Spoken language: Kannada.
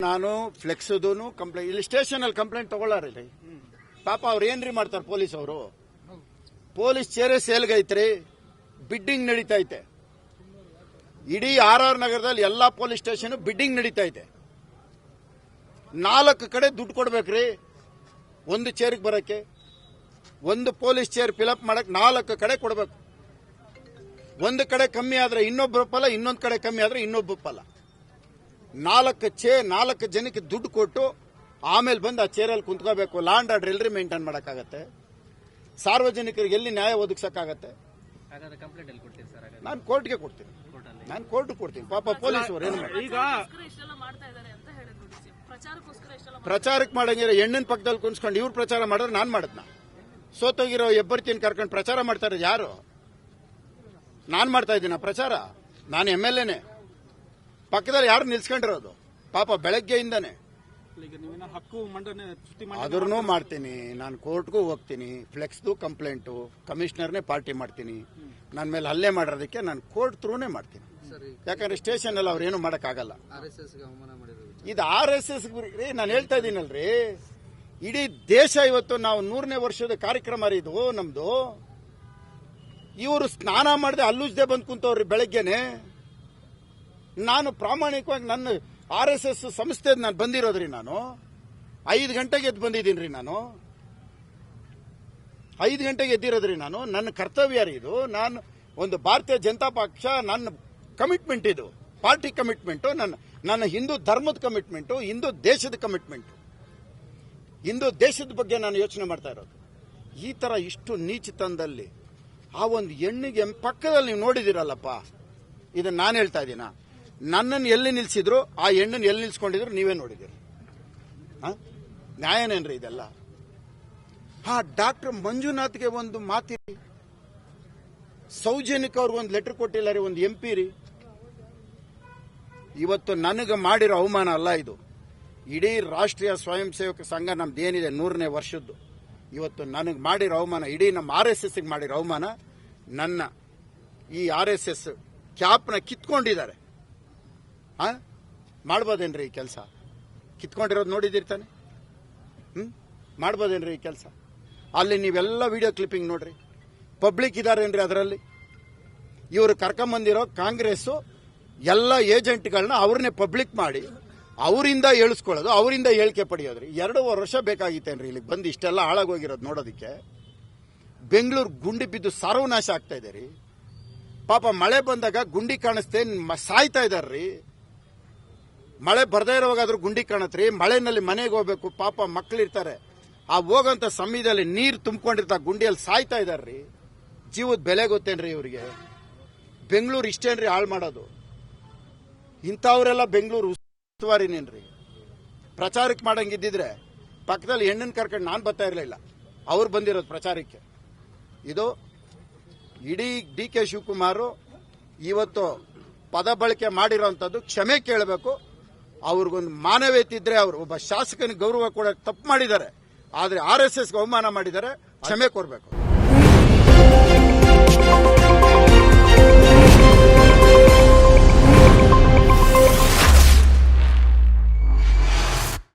ನಾನು ಫ್ಲೆಕ್ಸ್ದು ಕಂಪ್ಲೇಂಟ್ ಇಲ್ಲಿ ಸ್ಟೇಷನ್ ಅಲ್ಲಿ ಕಂಪ್ಲೇಂಟ್ ತಗೊಳ್ಳಾರಿ ಪಾಪ ಅವ್ರು ಏನ್ರಿ ಮಾಡ್ತಾರೆ ಪೊಲೀಸ್ ಅವರು ಪೊಲೀಸ್ ಚೇರೆ ಸೇಲ್ಗೈತ್ರಿ ಬಿಡ್ಡಿಂಗ್ ನಡೀತಾ ಐತೆ ಇಡೀ RR ನಗರದಲ್ಲಿ ಎಲ್ಲಾ ಪೊಲೀಸ್ ಸ್ಟೇಷನ್ ಬಿಡ್ಡಿಂಗ್ ನಡೀತಾ ಐತೆ 4 ಕಡೆ ದುಡ್ಡು ಕೊಡ್ಬೇಕ್ರಿ ಒಂದು ಚೇರ್ಗೆ ಬರಕ್ಕೆ ಒಂದು ಪೊಲೀಸ್ ಚೇರ್ ಫಿಲಪ್ ಮಾಡಕ್ 4 ಕಡೆ ಕೊಡ್ಬೇಕು ಒಂದು ಕಡೆ ಕಮ್ಮಿ ಆದ್ರೆ ಇನ್ನೊಬ್ಬರ ಫಲ ಇನ್ನೊಂದು ಕಡೆ ಕಮ್ಮಿ ಆದ್ರೆ ಇನ್ನೊಬ್ಬ ಫಲ 4 ಜನಕ್ಕೆ ದುಡ್ಡು ಕೊಟ್ಟು ಆಮೇಲೆ ಬಂದು ಆ ಚೇರಲ್ಲಿ ಕುಂತ್ಕೋಬೇಕು ಲಾ ಅಂಡ್ ಆರ್ಡರ್ ಎಲ್ರಿ ಮೇಂಟೈನ್ ಮಾಡಕ್ಕಾಗತ್ತೆ ಸಾರ್ವಜನಿಕರಿಗೆ ಎಲ್ಲಿ ನ್ಯಾಯ ಒದಗಿಸಕ್ಕಾಗತ್ತೆ ನಾನು ಕೋರ್ಟ್ಗೆ ಕೊಡ್ತೀನಿ ನಾನು ಕೋರ್ಟ್ ಕೊಡ್ತೀನಿ ಪಾಪ ಪೊಲೀಸ್ ಅವರು ಏನು ಈಗ ಪ್ರಚಾರಕ್ಕೆ ಮಾಡಂಗಿರೋ ಹೆಣ್ಣಿನ ಪಕ್ಕದಲ್ಲಿ ಕುಂತ್ಕೊಂಡು ಇವ್ರು ಪ್ರಚಾರ ಮಾಡಿದ್ರೆ ನಾನು ಮಾಡದ್ನ ಸೋತೋಗಿರೋ ಹೆಬ್ಬರ್ತಿನ ಕರ್ಕೊಂಡು ಪ್ರಚಾರ ಮಾಡ್ತಾರೆ ಯಾರು ನಾನು ಮಾಡ್ತಾ ಇದ್ದೀನ ಪ್ರಚಾರ ನಾನು MLAನೇ ಪಕ್ಕದಲ್ಲಿ ಯಾರು ನಿಲ್ಸ್ಕೊಂಡಿರೋದು ಪಾಪ ಬೆಳಗ್ಗೆಯಿಂದಾನೆ ಅದ್ರೂ ಮಾಡ್ತೀನಿ ನಾನು ಕೋರ್ಟ್ಗೂ ಹೋಗ್ತೀನಿ ಫ್ಲೆಕ್ಸ್ದು ಕಂಪ್ಲೇಂಟು ಕಮಿಷನರ್ನೇ ಪಾರ್ಟಿ ಮಾಡ್ತೀನಿ ನನ್ನ ಮೇಲೆ ಹಲ್ಲೆ ಮಾಡಿರೋದಕ್ಕೆ ನಾನು ಕೋರ್ಟ್ ಥ್ರೂನೇ ಮಾಡ್ತೀನಿ ಯಾಕಂದ್ರೆ ಸ್ಟೇಷನ್ ಅಲ್ಲಿ ಅವ್ರು ಏನು ಮಾಡಕ್ಕಾಗಲ್ಲ ಇದು RSS ನಾನು ಹೇಳ್ತಾ ಇದ್ದೀನಲ್ರಿ ಇಡೀ ದೇಶ ಇವತ್ತು ನಾವು 100ನೇ ವರ್ಷದ ಕಾರ್ಯಕ್ರಮ ಇದು ನಮ್ದು ಇವರು ಸ್ನಾನ ಮಾಡದೆ ಅಲ್ಲುಜ್ದೆ ಬಂದ್ ಕುಂತವ್ರಿ ಬೆಳಗ್ಗೆನೆ ನಾನು ಪ್ರಾಮಾಣಿಕವಾಗಿ ನನ್ನ RSS ಸಂಸ್ಥೆ ನಾನು ಬಂದಿರೋದ್ರಿ ನಾನು 5 ಗಂಟೆಗೆ ಎದ್ದು ಬಂದಿದ್ದೀನಿ ನಾನು 5 ಗಂಟೆಗೆ ಎದ್ದಿರೋದ್ರಿ ನಾನು ನನ್ನ ಕರ್ತವ್ಯ ರೀ ಇದು ನಾನು ಒಂದು ಭಾರತೀಯ ಜನತಾ ಪಕ್ಷ ನನ್ನ ಕಮಿಟ್ಮೆಂಟ್ ಇದು ಪಾರ್ಟಿ ಕಮಿಟ್ಮೆಂಟ್ ನನ್ನ ಹಿಂದೂ ಧರ್ಮದ ಕಮಿಟ್ಮೆಂಟ್ ಹಿಂದೂ ದೇಶದ ಕಮಿಟ್ಮೆಂಟ್ ಹಿಂದೂ ದೇಶದ ಬಗ್ಗೆ ನಾನು ಯೋಚನೆ ಮಾಡ್ತಾ ಇರೋದು ಈ ತರ ಇಷ್ಟು ನೀಚತನದಲ್ಲಿ ಆ ಒಂದು ಹೆಣ್ಣಿಗೆ ಪಕ್ಕದಲ್ಲಿ ನೀವು ನೋಡಿದಿರಲ್ಲಪ್ಪ ಇದನ್ನ ನಾನು ಹೇಳ್ತಾ ಇದ್ದೀನ ನನ್ನನ್ನು ಎಲ್ಲಿ ನಿಲ್ಸಿದ್ರು ಆ ಹೆಣ್ಣನ್ನು ಎಲ್ಲಿ ನಿಲ್ಸ್ಕೊಂಡಿದ್ರು ನೀವೇ ನೋಡಿದಿರಿ ನ್ಯಾಯನೇನ್ರಿ ಇದೆಲ್ಲ ಡಾಕ್ಟರ್ ಮಂಜುನಾಥ್ಗೆ ಒಂದು ಮಾತಿರಿ ಸೌಜನ್ಯಕ್ಕೆ ಅವ್ರಿಗೊಂದು ಲೆಟರ್ ಕೊಟ್ಟಿಲ್ಲ ರೀ ಒಂದು MP ರೀ ಇವತ್ತು ನನಗೆ ಮಾಡಿರೋ ಅವಮಾನ ಅಲ್ಲ ಇದು ಇಡೀ ರಾಷ್ಟ್ರೀಯ ಸ್ವಯಂ ಸೇವಕ ಸಂಘ ನಮ್ದೇನಿದೆ 100ನೇ ವರ್ಷದ್ದು ಇವತ್ತು ನನಗೆ ಮಾಡಿರೋ ಅವಮಾನ ಇಡೀ ನಮ್ಮ RSSಗೆ ಮಾಡಿರೋ ಅವಮಾನ ನನ್ನ ಈ RSS ಕ್ಯಾಪ್ನ ಕಿತ್ಕೊಂಡಿದ್ದಾರೆ ಮಾಡ್ಬೋದೇನ್ರಿ ಈ ಕೆಲಸ ಕಿತ್ಕೊಂಡಿರೋದು ನೋಡಿದಿರ್ತಾನೆ ಮಾಡ್ಬೋದೇನ್ರಿ ಈ ಕೆಲಸ ಅಲ್ಲಿ ನೀವೆಲ್ಲ ವಿಡಿಯೋ ಕ್ಲಿಪ್ಪಿಂಗ್ ನೋಡ್ರಿ ಪಬ್ಲಿಕ್ ಇದಾರೇನ್ರಿ ಅದರಲ್ಲಿ ಇವರು ಕರ್ಕೊಂಬಂದಿರೋ ಕಾಂಗ್ರೆಸ್ ಎಲ್ಲ ಏಜೆಂಟ್ಗಳನ್ನ ಅವ್ರನ್ನೇ ಪಬ್ಲಿಕ್ ಮಾಡಿ ಅವರಿಂದ ಹೇಳಿಸ್ಕೊಳ್ಳೋದು ಅವರಿಂದ ಹೇಳಿಕೆ ಪಡೆಯೋದ್ರಿ 2 ವರ್ಷ ಬೇಕಾಗಿತ್ತೇನ್ರಿ ಇಲ್ಲಿಗೆ ಬಂದು ಇಷ್ಟೆಲ್ಲ ಹಾಳಾಗೋಗಿರೋದು ನೋಡೋದಕ್ಕೆ ಬೆಂಗಳೂರು ಗುಂಡಿ ಬಿದ್ದು ಸರ್ವನಾಶ ಆಗ್ತಾ ಇದೆ ರೀ ಪಾಪ ಮಳೆ ಬಂದಾಗ ಗುಂಡಿ ಕಾಣಿಸ್ತೆ ಸಾಯ್ತಾ ಇದಾರ್ರಿ ಮಳೆ ಬರ್ದೇ ಇರೋವಾಗಾದ್ರೂ ಗುಂಡಿ ಕಾಣತ್ರಿ ಮಳೆನಲ್ಲಿ ಮನೆಗೆ ಹೋಗ್ಬೇಕು ಪಾಪ ಮಕ್ಕಳಿರ್ತಾರೆ ಆ ಹೋಗೋಂಥ ಸಮಯದಲ್ಲಿ ನೀರು ತುಂಬಿಕೊಂಡಿರ್ತಾ ಗುಂಡಿಯಲ್ಲಿ ಸಾಯ್ತಾ ಇದಾರ್ರಿ ಜೀವದ ಬೆಲೆ ಗೊತ್ತೇನ್ರಿ ಇವರಿಗೆ ಬೆಂಗಳೂರು ಇಷ್ಟೇನ್ರಿ ಹಾಳು ಮಾಡೋದು ಇಂಥವ್ರೆಲ್ಲ ಬೆಂಗಳೂರು ಉಸ್ತುವಾರಿನೇನ್ರಿ ಪ್ರಚಾರಕ್ಕೆ ಮಾಡಂಗಿದ್ದಿದ್ರೆ ಪಕ್ಕದಲ್ಲಿ ಹೆಣ್ಣನ್ನು ಕರ್ಕೊಂಡು ನಾನು ಬರ್ತಾ ಇರಲಿಲ್ಲ ಅವ್ರು ಬಂದಿರೋದು ಪ್ರಚಾರಕ್ಕೆ ಇದು ಇಡೀ DK ಶಿವಕುಮಾರ್ ಇವತ್ತು ಪದ ಬಳಕೆ ಮಾಡಿರೋಂಥದ್ದು ಕ್ಷಮೆ ಕೇಳಬೇಕು ಅವ್ರಿಗೊಂದು ಮಾನವೀಯತೆ ಇದ್ರೆ ಅವರು ಒಬ್ಬ ಶಾಸಕನಿಗೆ ಗೌರವ ಕೊಡೋಕೆ ತಪ್ಪು ಮಾಡಿದ್ದಾರೆ ಆದ್ರೆ RSSಗೆ ಅವಮಾನ ಮಾಡಿದ್ದಾರೆ ಕ್ಷಮೆ ಕೊಡಬೇಕು